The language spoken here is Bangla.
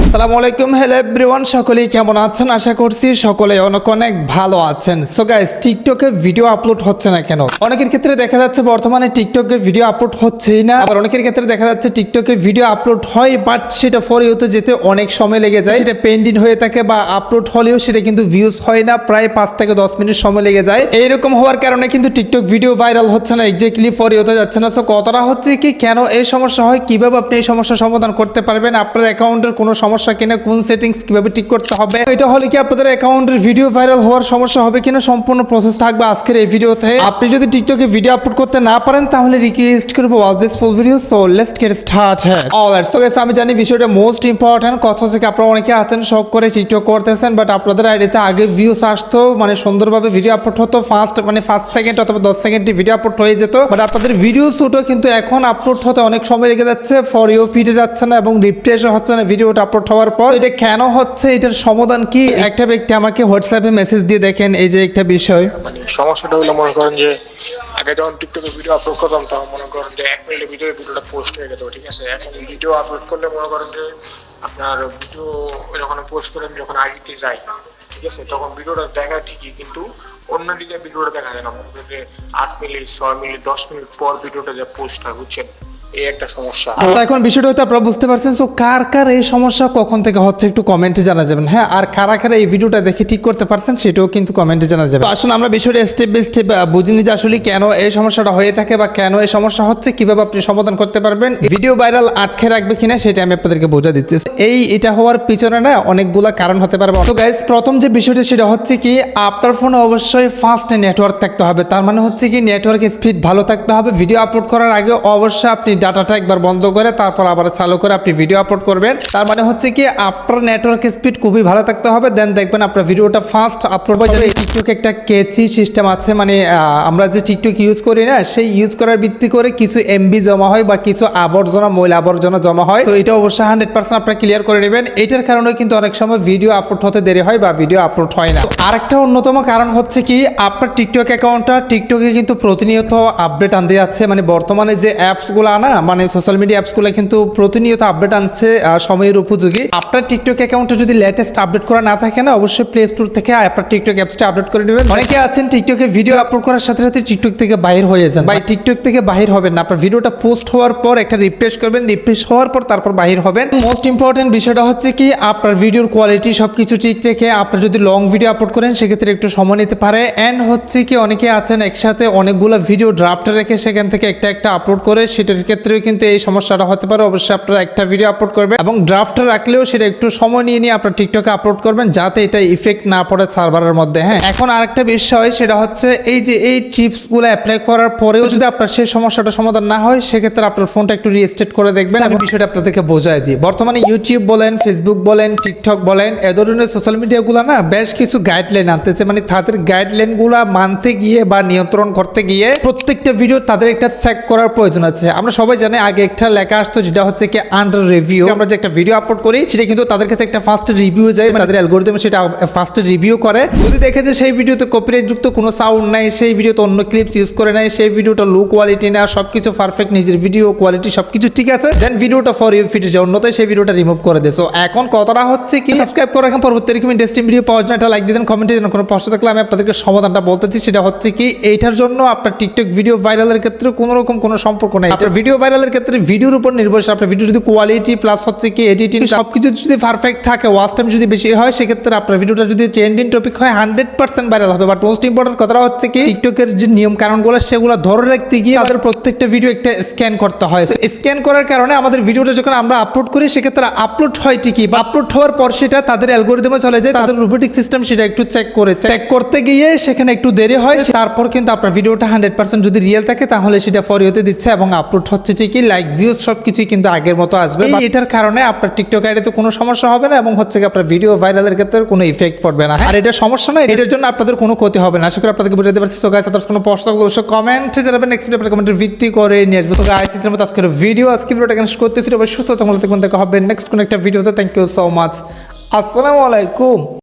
আসসালামু আলাইকুম, হ্যালো এভরিওয়ান, সকলেই কেমন আছেন? আশা করছি সকলে অনেক অনেক ভালো আছেন। সো গাইস, টিকটকে ভিডিও আপলোড হচ্ছে না কেন? অনেকের ক্ষেত্রে দেখা যাচ্ছে বর্তমানে টিকটকে ভিডিও আপলোড হচ্ছেই না, আবার অনেকের ক্ষেত্রে দেখা যাচ্ছে টিকটকে ভিডিও আপলোড হয় বাট সেটা ফর ইউতে যেতে অনেক সময় লেগে যায়, সেটা পেন্ডিং হয়ে থাকে বা আপলোড হলেও সেটা কিন্তু ভিউজ হয় না, প্রায় 5 থেকে 10 মিনিট সময় লেগে যায়। এইরকম হওয়ার কারণে কিন্তু টিকটক ভিডিও ভাইরাল হচ্ছে না, এক্স্যাক্টলি ফর ইউতে যাচ্ছে না। সো কথাটা হচ্ছে কি, কেন এই সমস্যা হয়, কিভাবে আপনি এই সমস্যার সমাধান করতে পারবেন, আপনার অ্যাকাউন্টের কোনো সমস্যা কিনা, কোন সেটিংস কিভাবে ঠিক করতে হবে, এটা হলে কি আপনাদের অ্যাকাউন্টের ভিডিও ভাইরাল হওয়ার সমস্যা হবে কিনা, সম্পূর্ণ প্রসেস থাকবে আজকের এই ভিডিওতে। আপনি যদি টিকটকে ভিডিও আপলোড করতে না পারেন তাহলে রিকোয়েস্ট করবো watch this full video. So let's get started. Alright, so guys, আমি জানি বিষয়টা মোস্ট ইম্পর্টেন্ট। কথা হচ্ছে কি, আপনারা অনেকে আছেন শখ করে টিকটক করতেছেন, বাট আপনাদের আইডিতে আগে ভিউস আসতো, মানে সুন্দরভাবে ভিডিও আপলোড হতো, ফার্স্ট সেকেন্ড অথবা 10 সেকেন্ডে ভিডিও আপলোড হয়ে যেত, বাট আপনাদের ভিডিও শুটও কিন্তু এখন আপলোড হতে অনেক সময় লেগে যাচ্ছে, ফর ইউ ফিডে যাচ্ছে না এবং রিফ্রেশও হচ্ছে না ভিডিওটা আপলোড হওয়ার পর। এটা কেন হচ্ছে, এটার সমাধান কি? একটা ব্যক্তি আমাকে হোয়াটসঅ্যাপে মেসেজ দিয়ে দেখেন এই যে একটা বিষয়। মানে সমস্যাটা হলো, মনে করেন যে আগে যখন টিকটকে ভিডিও আপলোড করতাম তখন মনে করেন যে 1 মিনিটের ভিতরে ভিডিওটা পোস্ট হয়ে যেত, ঠিক আছে। এখন ভিডিও আপলোড করলে মনে করেন যে আপনার ভিডিও যখন পোস্ট করেন, যখন আইডিতে যাই, ঠিক আছে, তখন ভিডিওটা দেখা ঠিকই, কিন্তু অন্যদিকে ভিডিওটা দেখা যায় না। মনে করেন যে 8 মিনিট, 6 মিনিট, 10 মিনিট পর ভিডিওটা যে পোস্ট হয়, বুঝছেন, এই একটা সমস্যা। আচ্ছা, এখন বিষয়টা হয়তো আপনারা বুঝতে পারছেন। সো কার কার এই সমস্যা কখন থেকে হচ্ছে একটু কমেন্টে জানা যাবেন, হ্যাঁ। আর কারা কারা এই ভিডিওটা দেখে ঠিক করতে পারছেন সেটাও কিন্তু কমেন্টে জানা যাবে। আসলে আমরা বিষয়টা স্টেপ বাই স্টেপ বুঝিনি যে আসলে কেন এই সমস্যাটা হয়ে থাকে বা কেন এই সমস্যা হচ্ছে, কিভাবে আপনি সমাধান করতে পারবেন, ভিডিও ভাইরাল আটকে রাখবে কিনা সেটা আমি আপনাদেরকে বোঝা দিচ্ছি। এটা হওয়ার পিছনে না অনেকগুলা কারণ হতে পারবে। তো গাইস, প্রথম যে বিষয়টা সেটা হচ্ছে কি, আপনার ফোনে অবশ্যই ফাস্ট নেটওয়ার্ক থাকতে হবে। তার মানে হচ্ছে কি, নেটওয়ার্ক স্পিড ভালো থাকতে হবে। ভিডিও আপলোড করার আগে অবশ্যই আপনি ডাটাটা একবার বন্ধ করে তারপর আবার চালু করে আপনি ভিডিও আপলোড করবেন। তার মানে হচ্ছে কি, আপনার নেটওয়ার্ক স্পিড খুবই ভালো থাকতে হবে, দেন দেখবেন আপনার ভিডিওটা ফাস্ট আপলোড হয়ে যাবে। টিকটকে একটা ক্যাচি সিস্টেম আছে, মানে আমরা যে টিকটক ইউজ করি না, সেই ইউজ করার ভিত্তি করে কিছু এমবি জমা হয় বা কিছু আবর্জনা, ময়লা আবর্জনা জমা হয়। তো এটা অবশ্যই 100% আপনারা ক্লিয়ার করে নেবেন। এটার কারণে কিন্তু অনেক সময় ভিডিও আপলোড হতে দেরি হয় বা ভিডিও আপলোড হয় না। আরেকটা অন্যতম কারণ হচ্ছে কি, আপনার টিকটক অ্যাকাউন্টটা টিকটকে কিন্তু প্রতিনিয়ত আপডেট আনতে যাচ্ছে। মানে বর্তমানে যে অ্যাপসগুলো আনা, মানে সোশ্যাল মিডিয়া অ্যাপসগুলো কিন্তু প্রতিনিয়ত আপডেট আনছে সময়ের উপযোগী। আপনার টিকটক অ্যাকাউন্টে যদি লেটেস্ট আপডেট করা না থাকে না, অবশ্যই প্লে স্টোর থেকে আপনার টিকটক অ্যাপসটা আপডেট করে নেবেন। অনেকে আছেন টিকটকে ভিডিও আপলোড করার সাথে সাথে টিকটক থেকে বাইর হয়ে যান। ভাই, টিকটক থেকে বাহির হবেন না, আপনার ভিডিওটা পোস্ট হওয়ার পর একটা রিফ্রেশ করবেন, রিফ্রেশ হওয়ার পর তারপর বাহির হবেন। মোস্ট ইম্পর্টেন্ট বিষয়টা হচ্ছে কি, আপনার ভিডিওর কোয়ালিটি সবকিছু ঠিক রেখে আপনার যদি লং ভিডিও আপলোড করেন সেক্ষেত্রে একটু সময় নিতে পারে। অ্যান্ড হচ্ছে কি, অনেকে আছেন একসাথে অনেকগুলো ভিডিও ড্রাফটে রেখে সেখান থেকে একটা আপলোড করে, সেটার ক্ষেত্রেও কিন্তু এই সমস্যাটা হতে পারে। অবশ্যই আপনারা একটা ভিডিও আপলোড করবেন এবং ড্রাফটে রাখলেও সেটা একটু সময় নিয়ে আপনার টিকটকে আপলোড করবেন, যাতে এটা ইফেক্ট না পড়ে সার্ভারের মধ্যে, হ্যাঁ। এখন আরেকটা বিষয়, সেটা হচ্ছে এই যে এই চিপসগুলো অ্যাপ্লাই করার পরেও যদি আপনার সেই সমস্যাটা সমাধান না হয়, সেক্ষেত্রে আপনার ফোনটা একটু রিস্টার্ট করে দেখবেন। আমি বিষয়টা আপনাদেরকে বোঝাই দিই। বর্তমানে ইউটিউব বলেন, ফেসবুক বলেন, টিকটক বলেন, এ ধরনের সোশ্যাল মিডিয়াগুলো না বেশ কিছু গাইডলাইন আনতেছে। মানে তাদের গাইডলাইনগুলো মানতে গিয়ে বা নিয়ন্ত্রণ করতে গিয়ে প্রত্যেকটা ভিডিও তাদের একটা চেক করার প্রয়োজন আছে। আমরা সবাই জানি আগে একটা লেখা আসতো যেটা হচ্ছে কি আন্ডার রিভিউ। আমরা যে একটা ভিডিও আপলোড করি সেটা কিন্তু তাদের কাছে একটা ফার্স্ট রিভিউ যায়, তাদের অ্যালগরিদম সেটা ফার্স্ট রিভিউ করে। যদি দেখে যে সেই ভিডিওতে কপিরাইট যুক্ত কোনো সাউন্ড নাই, সেই ভিডিওতে অন্য ক্লিপস ইউজ করে নাই, সেই ভিডিওটা লো কোয়ালিটি না, সবকিছু পারফেক্ট, নিজের ভিডিও কোয়ালিটি সবকিছু ঠিক আছে, দেন ভিডিওটা ফর ইউ ফিটে যায়, অন্যথায় সেই ভিডিওটা রিমুভ করে দেয়। সো এখন কথাটা হচ্ছে কি, সাবস্ক্রাইব করে রাখেন পরবর্তী এরকম ইন্টারেস্টিং ভিডিও পাওয়ার জন্য। একটা লাইক দিবেন, কমেন্টে যেন কোনো প্রশ্ন থাকলে আমি আপনাদেরকে সমাধানটা বলতেছি। সেটা হচ্ছে কি, এইটার জন্য আপনার টিকটক ভিডিও ভাইরালের ক্ষেত্রে কোনো রকম কোনো সম্পর্ক নাই। আপনার ভিডিও ভাইরালের ক্ষেত্রে ভিডিওর উপর নির্ভরশীল। আপনার ভিডিও যদি কোয়ালিটি প্লাস হচ্ছে কি এডিটিং সবকিছু যদি পারফেক্ট থাকে, ওয়াচ টাইম যদি বেশি হয়, সেক্ষেত্রে আপনার ভিডিওটা যদি ট্রেন্ডিং টপিক হয় 100% ভাইরাল হবে। বাট মোস্ট ইম্পর্টেন্ট কথাটা হচ্ছে কি, টিকটকের যে নিয়ম কারণগুলো সেগুলো ধরে রাখতে গিয়ে তাদের প্রত্যেকটা ভিডিও একটা স্ক্যান করতে হয়। স্ক্যান করার কারণে আমাদের ভিডিওটা যখন আমরা আপলোড করি, সেক্ষেত্রে আপলোড হয় ঠিকই, বা আপলোড হওয়ার পর সেটা তাদের অ্যালগরিদমে চলে যায়, তাদের রোবোটিক সিস্টেম সেটা একটু চেক করতে গিয়ে সেখানে একটু দেরি হয়। তারপর কিন্তু আপনার ভিডিওটা 100% যদি রিয়েল থাকে তাহলে সেটা ফর ইউতে দিচ্ছে এবং আপলোড হচ্ছে ঠিকই, লাইক ভিউজ সবকিছু কিন্তু আগের মতো আসবে। এটার কারণে আপনার টিকটক আইডিতে কোনো সমস্যা হবে না এবং হচ্ছে কি আপনার ভিডিও ভাইরালের ক্ষেত্রে কোনো ইফেক্ট পড়বে না। আর এটা সমস্যা নয়, এটার জন্য আপনাদের কোনো ক্ষতি হবে না। আশা করি আপনাদেরকে বুঝাতে পারছি। তো গাইস, আপনাদের কোনো প্রশ্ন থাকলে অবশ্যই কমেন্টে জানাবেন, নেক্সট ভিডিও কমেন্টের ভিত্তি করে নিয়ে আসবো। তো গাইস, এর মতো আজকের ভিডিওটা কেন করতেছি, অবশ্যই সুস্থ থাকুন, দেখা হবে নেক্সট কোনো একটা ভিডিওতে। Thank you so much. আসসালামু আলাইকুম।